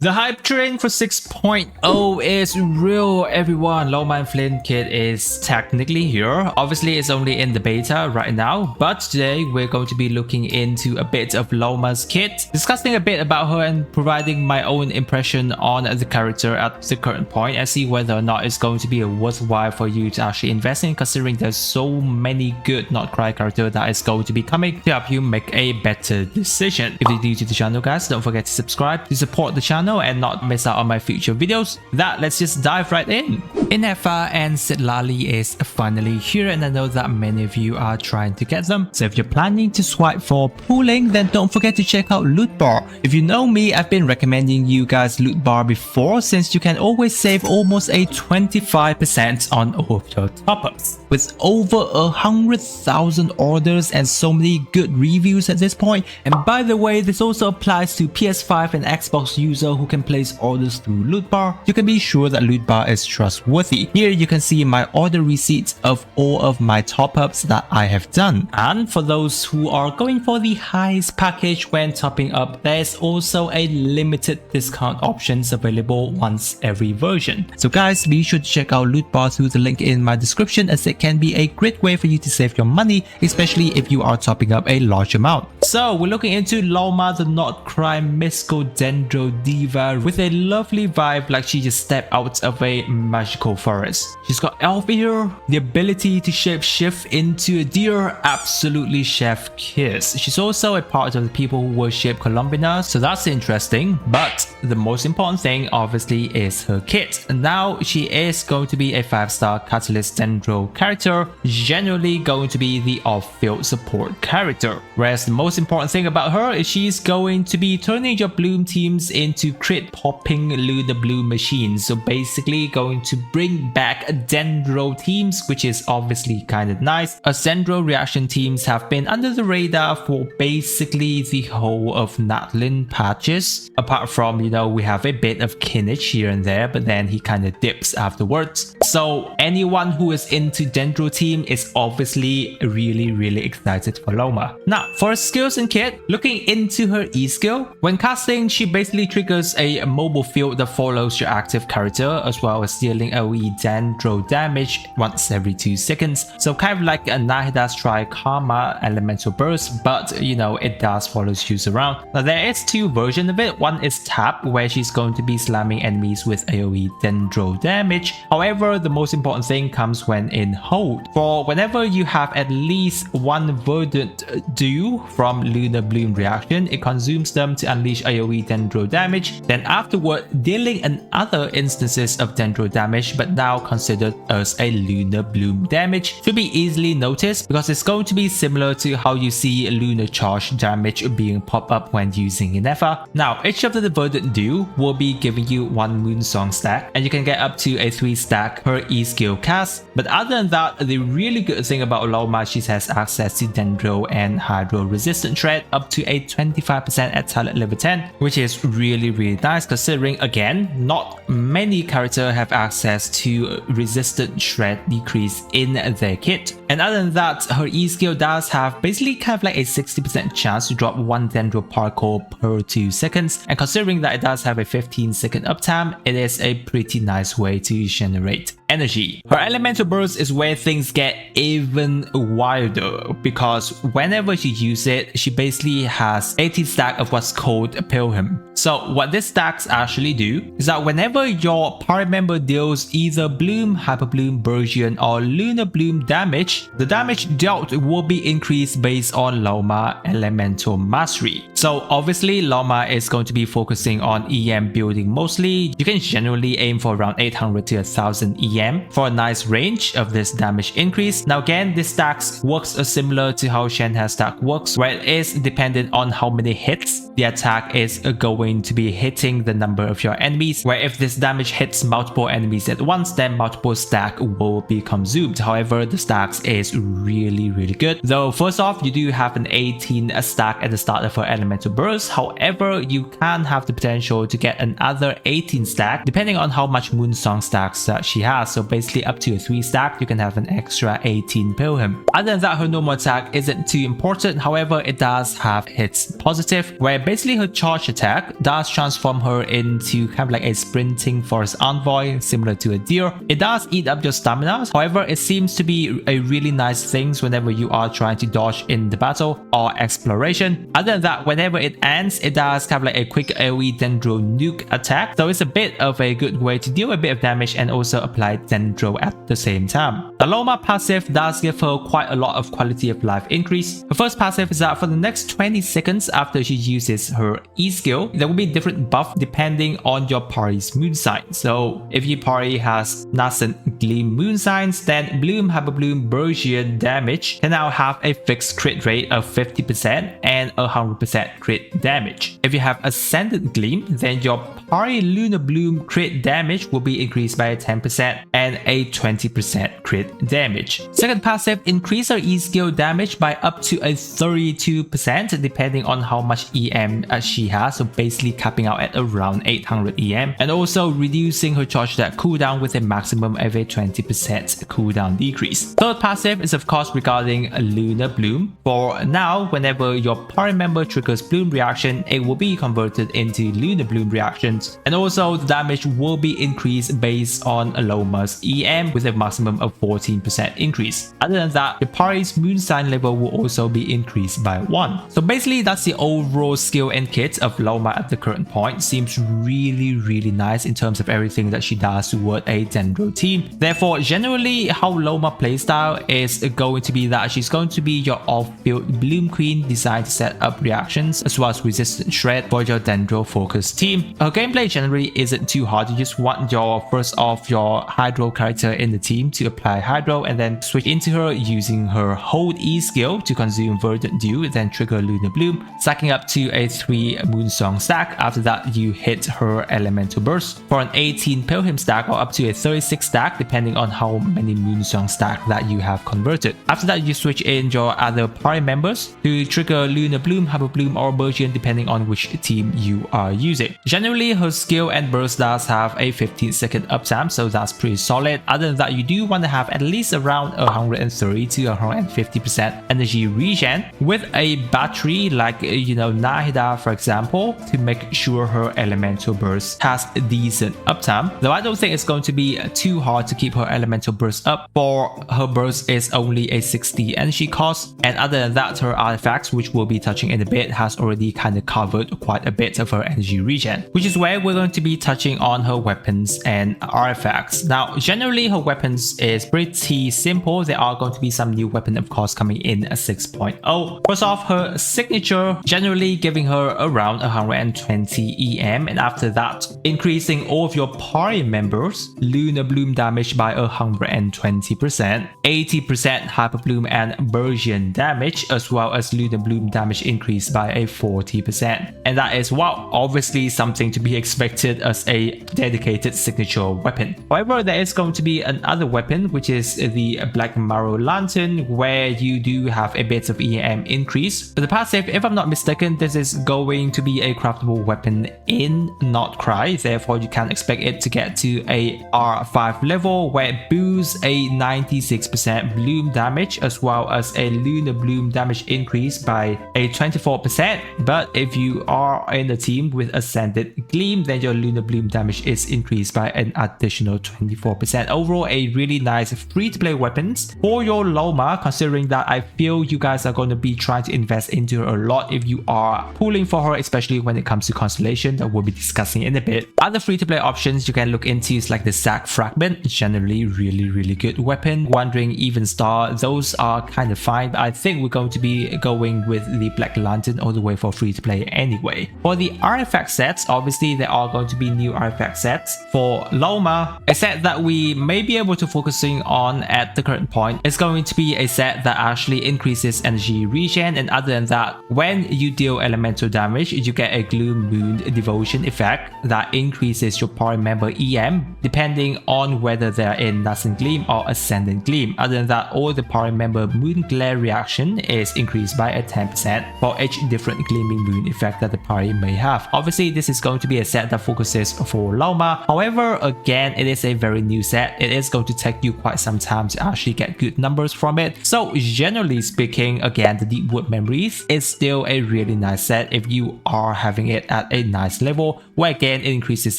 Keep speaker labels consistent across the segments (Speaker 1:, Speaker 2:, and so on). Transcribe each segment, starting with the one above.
Speaker 1: The hype train for 6.0 is real, everyone. Lauma and Flynn kit is technically here. Obviously, it's only in the beta right now, but today we're going to be looking into a bit of Lauma's kit, discussing a bit about her and providing my own impression on the character at the current point and see whether or not it's going to be a worthwhile for you to actually invest in, considering there's so many good not cry character that is going to be coming to help you make a better decision. If you're new to the channel, guys, don't forget to subscribe to support the channel and not miss out on my future videos. Let's just dive right in. Inefa and Sitlali is finally here, and I know that many of you are trying to get them. So if you're planning to swipe for pooling, then don't forget to check out Loot Bar. If you know me, I've been recommending you guys Loot Bar before, since you can always save almost a 25% on all of your top-ups. With over 100,000 orders and so many good reviews at this point. And by the way, this also applies to PS5 and Xbox users who can place orders through Loot Bar. You can be sure that Loot Bar is trustworthy. Here you can see my order receipts of all of my top-ups that I have done. And for those who are going for the highest package when topping up, there's also a limited discount options available once every version. So guys, be sure to check out Loot Bar through the link in my description, as it can be a great way for you to save your money, especially if you are topping up a large amount. So we're looking into Lauma, the not crime mystical Dendro diva with a lovely vibe, like she just stepped out of a magical forest. She's got elf ear, the ability to shapeshift into a deer, absolutely chef kiss. She's also a part of the people who worship Columbina, so that's interesting. But the most important thing obviously is her kit. Now she is going to be a 5-star Catalyst Dendro character, generally going to be the off-field support character. Whereas the most important thing about her is she's going to be turning your bloom teams into crit popping Lunar Bloom machines. So basically going to bring back Dendro teams, which is obviously kind of nice, as Dendro reaction teams have been under the radar for basically the whole of Natlin patches. Apart from, we have a bit of Kinich here and there, but then he kind of dips afterwards. So anyone who is into Dendro team is obviously really excited for Lauma. Now for her skills and kit, looking into her E skill, when casting she basically triggers a mobile field that follows your active character, as well as dealing AoE Dendro damage once every 2 seconds. So kind of like a Nahida's Try Karma elemental burst, but it does follow you around. Now there is 2 versions of it. One is tap, where she's going to be slamming enemies with AoE Dendro damage. However, the most important thing comes when in hold. For whenever you have at least one verdant dew from Lunar Bloom reaction, it consumes them to unleash AoE Dendro damage. Then afterward, dealing another instances of Dendro damage, but now considered as a Lunar Bloom damage, to be easily noticed because it's going to be similar to how you see Lunar Charge damage being pop up when using Inefa. Now each of the verdant dew will be giving you 1 Moonsong stack, and you can get up to a 3 stack per E skill cast. But other than that, the really good thing about Lauma, she has access to Dendro and Hydro resistant shred up to a 25% at talent level 10, which is really nice, considering again not many characters have access to resistant shred decrease in their kit. And other than that, her E skill does have basically kind of like a 60% chance to drop 1 Dendro particle per 2 seconds, and considering that it does have a 15-second uptime, it is a pretty nice way to generate energy. Her elemental burst is where things get even wilder, because whenever she uses it, she basically has 80 stack of what's called a Pilgrim. So what this stacks actually do is that whenever your party member deals either Bloom, Hyper Bloom, Burgeon or Lunar Bloom damage, the damage dealt will be increased based on Lauma Elemental Mastery. So obviously Lauma is going to be focusing on EM building mostly. You can generally aim for around 800 to 1000 EM for a nice range of this damage increase. Now again, this stacks works similar to how Shenhe's stack works, where it is dependent on how many hits the attack is going to be hitting the number of your enemies, where if this damage hits multiple enemies at once, then multiple stack will be consumed. However, the stacks is really good. Though first off, you do have an 18 stack at the start of her elemental burst. However, you can have the potential to get another 18 stack depending on how much Moonsong stacks that she has. So basically up to a 3 stack, you can have an extra 18 Pilgrim. Other than that, her normal attack isn't too important. However, it does have hits positive, where basically her charge attack does transform her into kind of like a sprinting forest envoy similar to a deer. It does eat up your stamina, however it seems to be a really nice thing whenever you are trying to dodge in the battle or exploration. Other than that, whenever it ends, it does have like a quick AoE Dendro nuke attack, so it's a bit of a good way to deal a bit of damage and also apply Dendro at the same time. The Lauma passive does give her quite a lot of quality of life increase. Her first passive is that for the next 20 seconds after she uses her E skill, there will be different buff depending on your party's moon sign. So if your party has nascent gleam moon signs, then Bloom, Hyper Bloom, Bergian damage can now have a fixed crit rate of 50% and 100% crit damage. If you have Ascendant Gleam, then your party Lunar Bloom crit damage will be increased by 10% and a 20% crit damage. Second passive, increase her E skill damage by up to a 32% depending on how much EM she has, so basically capping out at around 800 EM, and also reducing her charge attack cooldown with a maximum of a 20% cooldown decrease. Third passive is of course regarding Lunar Bloom. For now, whenever your party member triggers Bloom reaction, it will be converted into Lunar Bloom reactions, and also the damage will be increased based on Lauma's EM with a maximum of 14% increase. Other than that, your party's moon sign level will also be increased by 1. So basically that's the overall skill and kit of Lauma at the current point. Seems really nice in terms of everything that she does toward a Dendro team. Therefore, generally how Lauma playstyle is going to be that she's going to be your off-field Bloom Queen designed to set up reactions as well as resistant shred for your Dendro focused team. Her gameplay generally isn't too hard. You just want your first off your Hydro character in the team to apply Hydro and then switch into her using her Hold E skill to consume Verdant Dew, then trigger Lunar Bloom, stacking up to a 3 Moonsong stack. After that, you hit her Elemental Burst for an 18 Pilgrim stack or up to a 36 stack depending on how many Moonsong stack that you have converted. After that, you switch in your other party members to trigger Lunar Bloom, Hyper Bloom or Bergian depending on which team you are using. Generally, her skill and burst does have a 15-second uptime, so that's pretty solid. Other than that, you do want to have at least around 130 to 150% energy regen with a battery like Nahida for example, to make sure her elemental burst has a decent uptime. Though I don't think it's going to be too hard to keep her elemental burst up, for her burst is only a 60 energy cost, and other than that, her artifacts, which we'll be touching in a bit, has already kind of covered quite a bit of her energy regen, which is where we're going to be touching on her weapons and artifacts. Now generally her weapons is pretty simple. There are going to be some new weapon of course coming in 6.0. First off, her signature, generally giving her around 120 EM, and after that increasing all of your party members Lunar Bloom damage by 120%, 80% Hyper Bloom and Bergian damage, as well as Lunar Bloom damage increased by a 40%. And that is, wow, obviously something to be expected as a dedicated signature weapon. However, there is going to be another weapon, which is the Black Marrow Lantern, where you do have a bit of EM increase. But the passive, if I'm not mistaken, this is going to be a craftable weapon in Not Cry, therefore you can expect it to get to a R5 level where it boosts a 96% bloom damage as well as a Lunar Bloom damage increase by a 24%. But if you are in a team with Ascendant Gleam, then your Lunar Bloom damage is increased by an additional 24%. Overall, a really nice free-to-play weapons for your Lauma, considering that I feel you guys are going to be trying to invest into her a lot if you are pulling for her, especially when it comes to Constellation that we'll be discussing in a bit. Other free-to-play options you can look into is like the Sack Fragment, generally really good weapon. Wandering Even Star, those are kind of fine, but I think we're going to be going with the Black Lantern all the way for free-to-play anyway. For the artifact sets, obviously there are going to be new artifact sets for Lauma. A set that we may be able to focusing on at the current point is going to be a set that actually increases energy regen, and other than that, when you deal elemental damage, you get a Gloom Moon Devotion effect that increases your party member EM depending on whether they're in Nascent Gleam or Ascendant Gleam. Other than that, all the party member Moon Glare reaction is increased by a 10% for each different gleaming moon effect that the party may have. Obviously, this is going to be a set that focuses for Lauma. However, again, it is a very new set. It is going to take you quite some time to actually get good numbers from it. So generally speaking, again, the Deepwood Memories is still a really nice set. set if you are having it at a nice level, where again it increases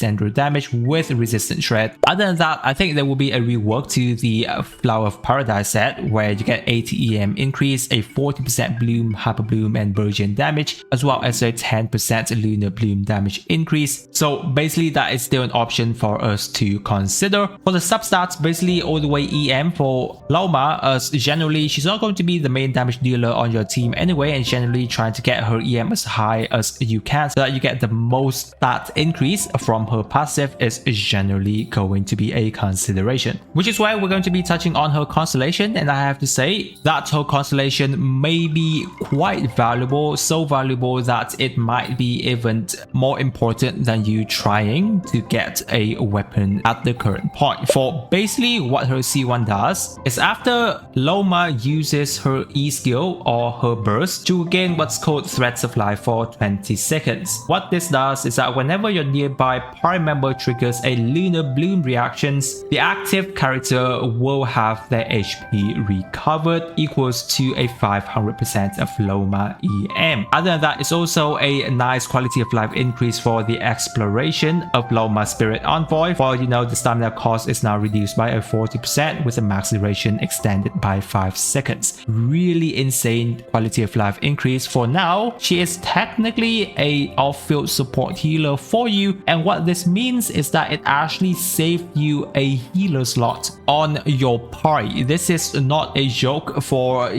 Speaker 1: Dendro damage with resistant shred. Other than that, I think there will be a rework to the Flower of Paradise set, where you get 80 EM increase, a 40% Bloom, Hyper Bloom and Virgin damage, as well as a 10% Lunar Bloom damage increase. So basically that is still an option for us to consider. For the substats, basically all the way EM for Lauma, as generally she's not going to be the main damage dealer on your team anyway, and generally trying to get her EM as high as you can so that you get the most stat increase from her passive is generally going to be a consideration. Which is why we're going to be touching on her constellation, and I have to say that her constellation may be quite valuable, so valuable that it might be even more important than you trying to get a weapon at the current point. For basically what her C1 does is after Lauma uses her E skill or her burst to gain what's called Threads of Life for 20 seconds. What this does is that whenever your nearby party member triggers a Lunar Bloom reactions, the active character will have their HP recovered equals to a 500% of Lauma EM. Other than that, it's also a nice quality of life increase for the exploration of Lauma Spirit Envoy, for the stamina cost is now reduced by a 40% with a max duration extended by 5 seconds. Really insane quality of life increase. For now, she is technically a off-field support healer for you, and what this means is that it actually saved you a healer slot on your party. This is not a joke. For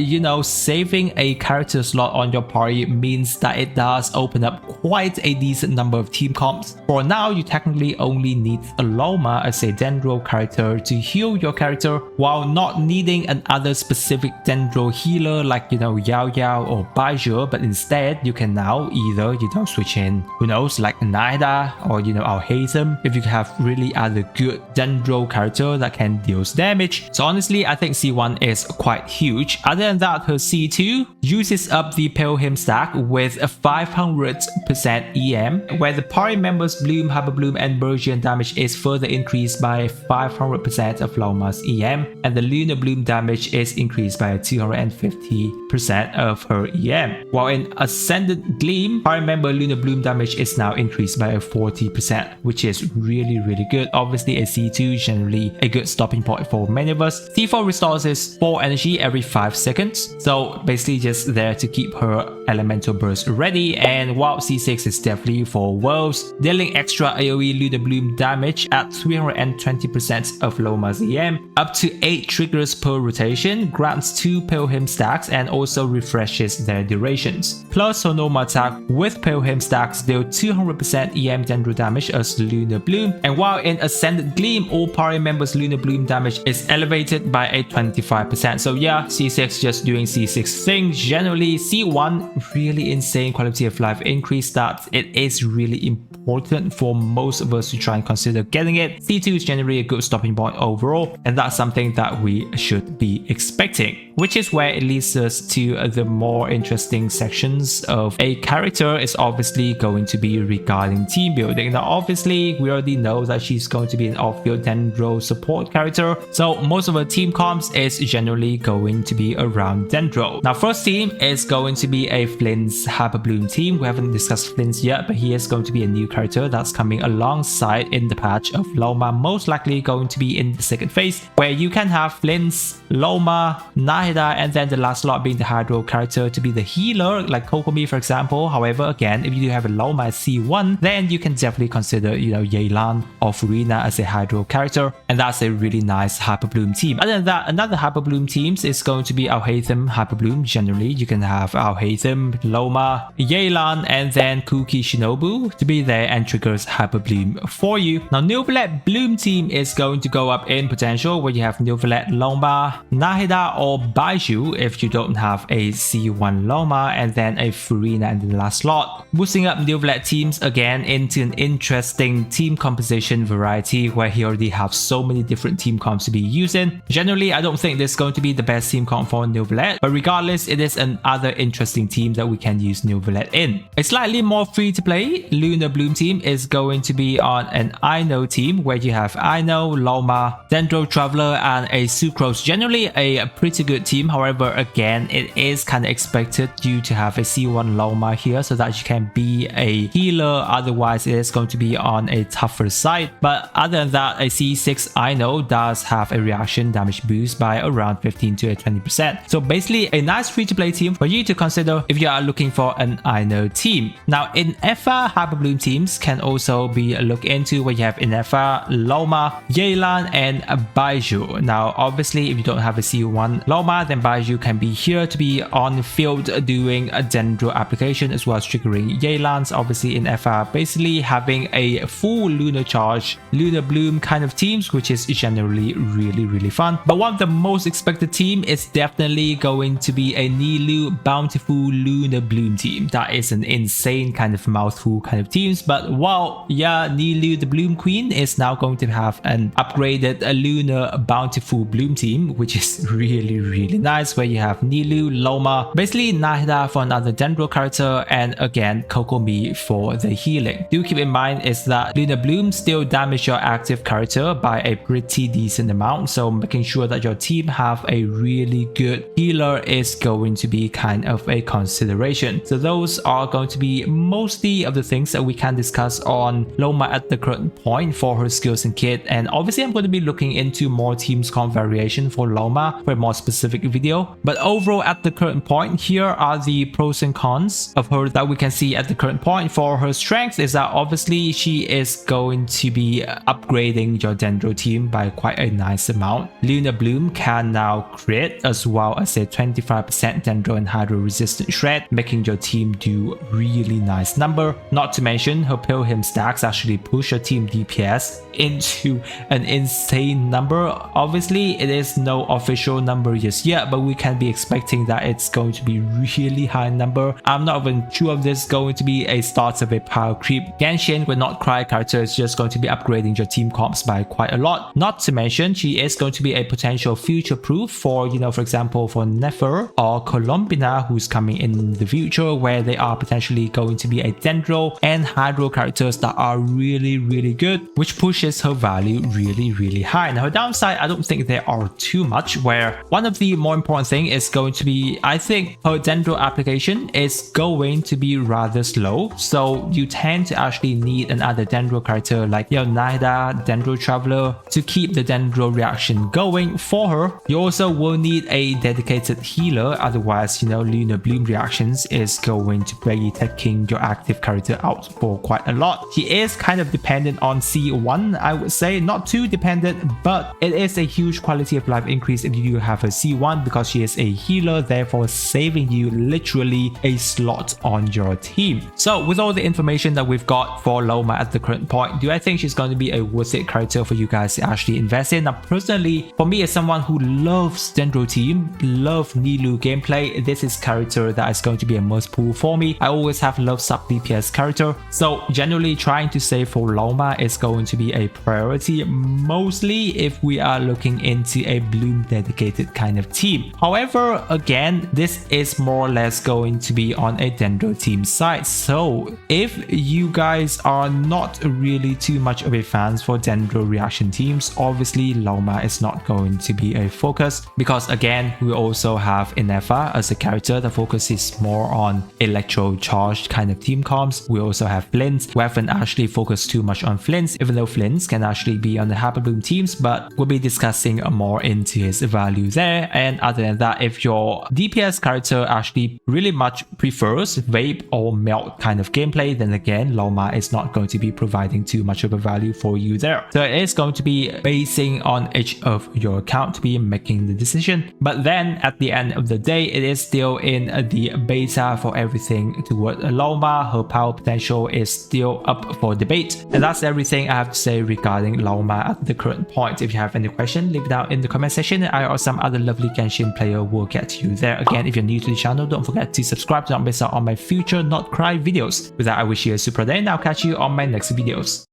Speaker 1: saving a character slot on your party means that it does open up quite a decent number of team comps. For now, you technically only need a Lauma as a Dendro character to heal your character, while not needing another specific Dendro healer like Yao Yao or Baizhu, but instead you can now either switch in who knows like Naida or Alhaitham if you have really other good Dendro character that can deal damage. So honestly, I think C1 is quite huge. Other than that, her C2 uses up the Pelham stack with a 500% EM, where the party members Bloom, Hyper Bloom and Virgin damage is further increased by 500% of Lauma's EM, and the Lunar Bloom damage is increased by 250% of her EM. While in Ascendant Gleam, party member Lunar Bloom damage is now increased by a 40%, which is really good. Obviously a C2 is generally a good stopping point for many of us. C4 restores his 4 energy every 5 seconds, so basically just there to keep her elemental burst ready. And while C6 is definitely for worlds, dealing extra AoE Lunar Bloom damage at 320% of Lauma's EM, up to 8 triggers per rotation, grants 2 Pelham stacks and also refreshes their durations. Plus her normal attack with Pelham stacks deal 200% EM Dendro damage as Lunar Bloom, and while in Ascendant Gleam, all party members Lunar Bloom damage is elevated by a 25%. So yeah, C6 just doing C6 things. Generally C1 really insane quality of life increase that it is really important for most of us to try and consider getting it. C2 is generally a good stopping point overall, and that's something that we should be expecting, which is where it leads us to the more interesting sections of a character. Is obviously going to be regarding team building. Now obviously we already know that she's going to be an off-field Dendro support character, so most of her team comps is generally going to be around Dendro. Now first team is going to be a Flynn's Hyper Bloom team. We haven't discussed Flynn's yet, but he is going to be a new character that's coming alongside in the patch of Lauma, most likely going to be in the second phase, where you can have Flynn's, Lauma, Nahida, and then the last slot being the Hydro character to be the healer like Kokomi for example. However, again, if you do have a Lauma at C1, then you can definitely consider Yelan or Furina as a Hydro character, and that's a really nice Hyper Bloom team. Other than that, another Hyper Bloom teams is going to be Alhaitham Hyper Bloom. Generally you can have Alhaitham, Lauma, Yelan, and then Kuki Shinobu to be there and triggers Hyper Bloom for you. Now Neuvillette Bloom team is going to go up in potential, where you have Neuvillette, Lauma, Nahida or Baizhu if you don't have a C1 Lauma, and then a Furina in the last slot, boosting up Neuvillette teams again into an interesting team composition variety, where he already have so many different team comps to be using. Generally I don't think this is going to be the best team comp for Neuvillette, but regardless it is another interesting team team that we can use new Violet in. A slightly more free-to-play Lunar Bloom team is going to be on an Ino team where you have Ino, Lauma, Dendro Traveler, and a Sucrose. Generally a pretty good team. However, again, it is kind of expected you to have a C1 Lauma here so that you can be a healer. Otherwise, it is going to be on a tougher side. But other than that, a C6 Ino does have a reaction damage boost by around 15 to 20%. So basically a nice free-to-play team for you to consider if you are looking for an Ino team. Now in Efa, Hyper Bloom teams can also be looked into where you have Inefa, Lauma, Yelan, and Baiju. Now obviously if you don't have a C1 Lauma, then Baiju can be here to be on field doing a Dendro application as well as triggering Yelans. Obviously in Efa, basically having a full lunar charge, Lunar Bloom kind of teams, which is generally really fun. But one of the most expected team is definitely going to be a Nilou Bountiful Lunar Bloom team. That is an insane kind of mouthful kind of teams. But wow, yeah, Nilou the Bloom Queen is now going to have an upgraded Lunar Bountiful Bloom team, which is really nice, where you have Nilou, Lauma, basically Nahida for another Dendro character, and again Kokomi for the healing. Do keep in mind is that Lunar Bloom still damage your active character by a pretty decent amount, so making sure that your team have a really good healer is going to be kind of a consideration. So those are going to be mostly of the things that we can discuss on Lauma at the current point for her skills and kit. And obviously I'm going to be looking into more teams comp variation for Lauma for a more specific video. But overall at the current point, here are the pros and cons of her that we can see at the current point. For her strengths is that obviously she is going to be upgrading your Dendro team by quite a nice amount. Lunar Bloom can now crit as well as a 25% Dendro and Hydro resistant shred, making your team do really nice number. Not to mention her Pilgrim stacks actually push your team DPS into an insane number. Obviously it is no official number just yet, but we can be expecting that it's going to be really high number. I'm not even sure if this is going to be a start of a power creep. Genshin will not cry character is just going to be upgrading your team comps by quite a lot. Not to mention she is going to be a potential future proof for, you know, for example for Nefer or Colombina, who's coming in the future, where they are potentially going to be a Dendro and Hydro characters that are really good, which pushes her value really high. Now her downside, I don't think there are too much, where one of the more important thing is going to be, I think her Dendro application is going to be rather slow, so you tend to actually need another Dendro character like Nahida, Dendro Traveler to keep the Dendro reaction going for her. You also will need a dedicated healer, otherwise, you know, Lunar Bloom reactions is going to be taking your active character out for quite a lot. She is kind of dependent on C1, I would say, not too dependent, but it is a huge quality of life increase if you have a C1 because she is a healer, therefore saving you literally a slot on your team. So with all the information that we've got for Lauma at the current point, do I think she's going to be a worth it character for you guys to actually invest in? Now personally, for me as someone who loves Dendro team, love Nilou gameplay, this is character that is going to be a must pull for me. I always have loved sub DPS character, so generally trying to save for Lauma is going to be a priority, mostly if we are looking into a Bloom dedicated kind of team. However, again, this is more or less going to be on a Dendro team side, so if you guys are not really too much of a fans for Dendro reaction teams, obviously Lauma is not going to be a focus, because again we also have Inefa as a character that focuses more on electro charged kind of team comps. We also have Flint. We haven't actually focused too much on Flint, even though Flint can actually be on the Hyper Bloom teams, but we'll be discussing more into his value there. And other than that, if your DPS character actually really much prefers vape or melt kind of gameplay, then again Lauma is not going to be providing too much of a value for you there. So it is going to be basing on each of your account to be making the decision, but then at the end of the day it is still in the beta for everything toward Lauma. Her power potential is still up for debate, and that's everything I have to say regarding Lauma at the current point. If you have any question, leave it down in the comment section, and I or some other lovely Genshin player will get to you there. Again, if you're new to the channel, don't forget to subscribe to not miss out on my future Not Cry videos. With that, I wish you a super day, and I'll catch you on my next videos.